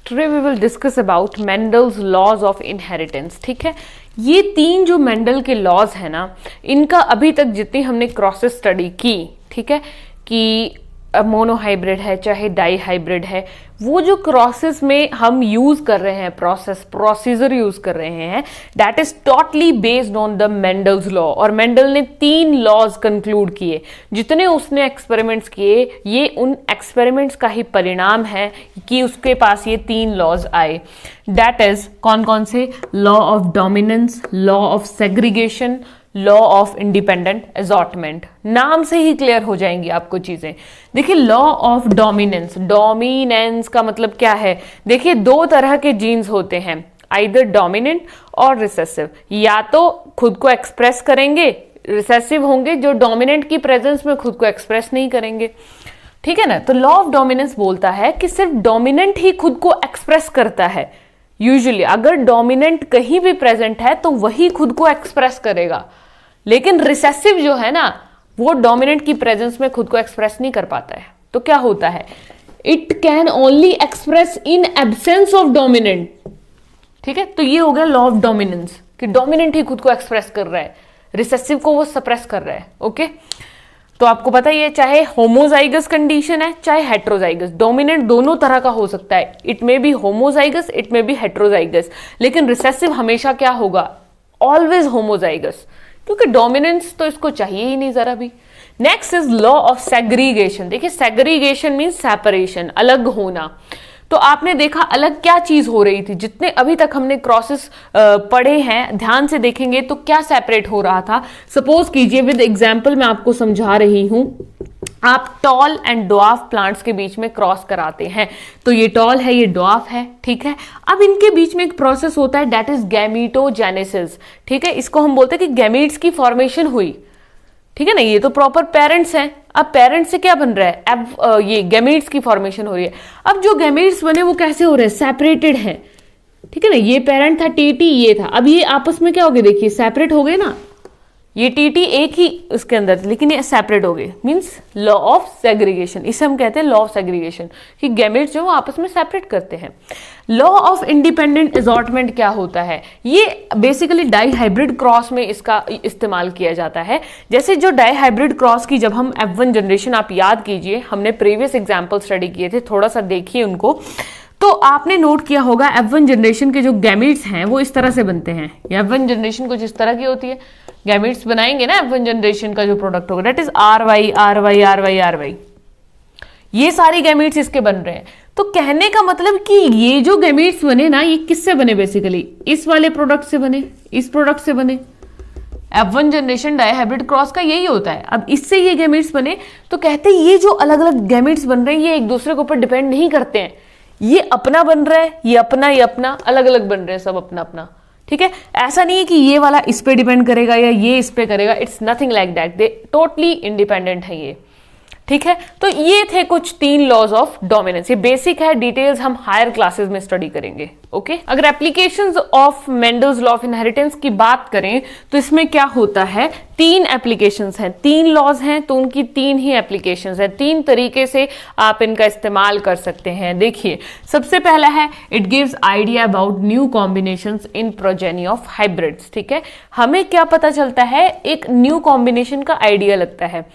Today we will discuss about Mendel's laws of inheritance. ठीक है, ये तीन जो मेंडल के लॉज है ना, इनका अभी तक जितनी हमने क्रॉसेस स्टडी की, ठीक है, कि मोनोहाइब्रिड है चाहे डाई हाइब्रिड है, वो जो क्रॉसेस में हम यूज कर रहे हैं प्रोसीजर यूज कर रहे हैं, that is totally based on the Mendel's law. और मेंडल ने तीन लॉज कंक्लूड किए, जितने उसने एक्सपेरिमेंट्स किए ये उन एक्सपेरिमेंट्स का ही परिणाम है कि उसके पास ये तीन लॉज आए। दैट इज कौन कौन से? Law of dominance, law of segregation, law of independent assortment. नाम से ही क्लियर हो जाएंगी आपको चीजें। देखिए, लॉ ऑफ डोमिनेंस, डोमिनेंस का मतलब क्या है? देखिए, दो तरह के जीन्स होते हैं, आइदर डोमिनेंट और रिसेसिव। या तो खुद को एक्सप्रेस करेंगे, रिसेसिव होंगे जो डोमिनेंट की प्रेजेंस में खुद को एक्सप्रेस नहीं करेंगे, ठीक है ना। तो लॉ ऑफ डोमिनेंस बोलता है कि सिर्फ डोमिनेंट ही खुद को एक्सप्रेस करता है। यूजुअली अगर डोमिनेंट कहीं भी प्रेजेंट है तो वही खुद को एक्सप्रेस करेगा, लेकिन रिसेसिव जो है ना, वो डोमिनेंट की प्रेजेंस में खुद को एक्सप्रेस नहीं कर पाता है। तो क्या होता है? It can only express in absence of dominant, ठीक है। तो ये हो गया लॉ ऑफ डोमिनेंस कि डोमिनेंट ही खुद को एक्सप्रेस कर रहा है, रिसेसिव को वो सप्रेस कर रहा है। ओके, तो आपको पता ही है, चाहे होमोजाइगस कंडीशन है चाहे हेट्रोजाइगस, डोमिनेंट दोनों तरह का हो सकता है। It may be homozygous, it may be heterozygous, लेकिन रिसेसिव हमेशा क्या होगा? ऑलवेज होमोजाइगस, क्योंकि डोमिनेंस तो इसको चाहिए ही नहीं जरा भी। Next is law of segregation. देखिए, सेग्रीगेशन मीन्स सेपरेशन, अलग होना। तो आपने देखा अलग क्या चीज हो रही थी? जितने अभी तक हमने क्रॉसेस पढ़े हैं, ध्यान से देखेंगे तो क्या सेपरेट हो रहा था। सपोज कीजिए, विद एग्जाम्पल मैं आपको समझा रही हूं, आप टॉल एंड ड्वार्फ प्लांट्स के बीच में क्रॉस कराते हैं। तो ये टॉल है, ये ड्वार्फ है, ठीक है। अब इनके बीच में एक प्रोसेस होता है, दैट इज गैमीटोजेनेसिस, ठीक है। इसको हम बोलते हैं कि गैमीट्स की फॉर्मेशन हुई, ठीक है ना। ये तो प्रॉपर पेरेंट्स हैं। अब पेरेंट्स से क्या बन रहा है? अब ये गैमीट्स की फॉर्मेशन हो रही है। अब जो गैमीट्स बने वो कैसे हो रहे हैं? सेपरेटेड है, ठीक है ना। ये पेरेंट था टीटी, ये था, अब ये आपस में क्या हो गए? देखिए, सेपरेट हो गए ना। ये टीटी एक ही उसके अंदर, लेकिन ये सेपरेट हो गए, मींस लॉ ऑफ सेग्रीगेशन। इसे हम कहते हैं लॉ ऑफ सेग्रीगेशन, कि गैमेट्स जो वो आपस में सेपरेट करते हैं। लॉ ऑफ इंडिपेंडेंट असॉर्टमेंट क्या होता है? ये बेसिकली डाई हाइब्रिड क्रॉस में इसका इस्तेमाल किया जाता है। जैसे जो डाई हाइब्रिड क्रॉस की जब हम F1 जनरेशन, आप याद कीजिए, हमने प्रीवियस एग्जाम्पल स्टडी किए थे, थोड़ा सा देखिए उनको, तो आपने नोट किया होगा F1 जनरेशन के जो गैमेट्स हैं वो इस तरह से बनते हैं। F1 जनरेशन कुछ इस तरह की होती है। गैमेट्स बनाएंगे ना F1 जनरेशन का जो प्रोडक्ट होगा, that is RY RY RY RY। ये सारी गैमेट्स इसके बन रहे हैं। तो कहने का मतलब कि ये जो गैमेट्स बने ना, ये किससे बने? बेसिकली इस वाले प्रोडक्ट से बने, इस प्रोडक्ट से बने। F1 generation die hybrid cross का यही होता है। अब इससे ये गैमेट्स बने, तो कहते हैं ये जो अलग अलग गैमेट्स बन रहे हैं ये एक दूसरे के ऊपर डिपेंड नहीं करते हैं। ये अपना बन रहा है, ये अपना, अलग अलग बन रहे हैं, सब अपना अपना, ठीक है। ऐसा नहीं है कि ये वाला इस पे डिपेंड करेगा या ये इस पे करेगा। It's nothing like that, they totally independent है ये, ठीक है। तो ये थे कुछ तीन लॉज ऑफ डोमिनेंस। ये बेसिक है, डिटेल्स हम हायर क्लासेस में स्टडी करेंगे। ओके, अगर applications of Mendel's law of inheritance की बात करें तो इसमें क्या होता है? तीन एप्लीकेशंस हैं, तीन लॉज हैं, तो उनकी तीन ही एप्लीकेशंस हैं। तीन तरीके से आप इनका इस्तेमाल कर सकते हैं। देखिए, सबसे पहला है, it gives idea about new combinations in progeny of hybrids, ठीक है। हमें क्या पता चलता है? एक न्यू कॉम्बिनेशन का आइडिया लगता है।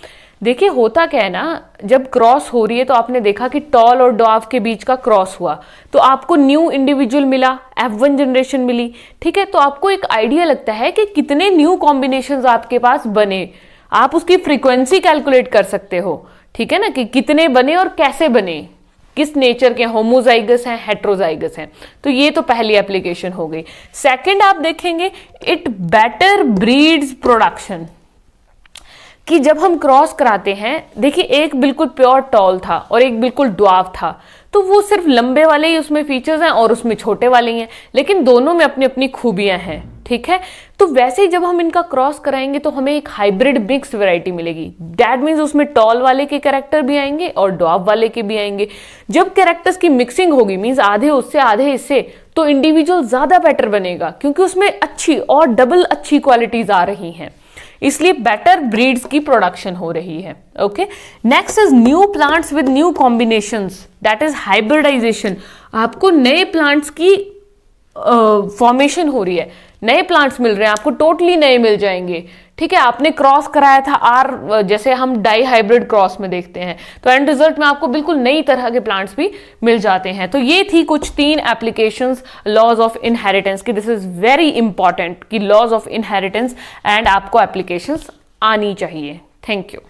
देखिए, होता क्या है ना, जब क्रॉस हो रही है तो आपने देखा कि टॉल और ड्वार्फ के बीच का क्रॉस हुआ, तो आपको न्यू इंडिविजुअल मिला, F1 जनरेशन मिली, ठीक है। तो आपको एक आइडिया लगता है कि कितने न्यू कॉम्बिनेशंस आपके पास बने। आप उसकी फ्रीक्वेंसी कैलकुलेट कर सकते हो, ठीक है ना, कि कितने बने और कैसे बने, किस नेचर के, होमोजाइगस हैं, हेट्रोजाइगस हैं। तो ये तो पहली एप्लीकेशन हो गई। सेकेंड आप देखेंगे, इट बेटर ब्रीड्स प्रोडक्शन, कि जब हम क्रॉस कराते हैं, देखिए एक बिल्कुल प्योर टॉल था और एक बिल्कुल ड्वार्फ था, तो वो सिर्फ लंबे वाले ही उसमें फीचर्स हैं और उसमें छोटे वाले ही हैं, लेकिन दोनों में अपनी अपनी खूबियां हैं, ठीक है। तो वैसे ही जब हम इनका क्रॉस कराएंगे तो हमें एक हाइब्रिड मिक्स वैरायटी मिलेगी। दैट मीन्स उसमें टॉल वाले के कैरेक्टर भी आएंगे और ड्वार्फ वाले के भी आएंगे। जब कैरेक्टर्स की मिक्सिंग होगी, मीन्स आधे उससे आधे इससे, तो इंडिविजुअल ज्यादा बेटर बनेगा, क्योंकि उसमें अच्छी और डबल अच्छी क्वालिटीज आ रही हैं। इसलिए बेटर ब्रीड्स की प्रोडक्शन हो रही है। Okay, next is new plants with new combinations, that is hybridization. आपको नए प्लांट्स की फॉर्मेशन हो रही है, नए प्लांट्स मिल रहे हैं आपको, टोटली नए मिल जाएंगे। ठीक है, आपने क्रॉस कराया था आर, जैसे हम डाई हाइब्रिड क्रॉस में देखते हैं, तो एंड रिजल्ट में आपको बिल्कुल नई तरह के प्लांट्स भी मिल जाते हैं। तो ये थी कुछ 3 एप्लीकेशंस लॉज ऑफ इनहेरिटेंस की। दिस इज वेरी इंपॉर्टेंट कि लॉज ऑफ इनहेरिटेंस एंड आपको एप्लीकेशंस आनी चाहिए। Thank you.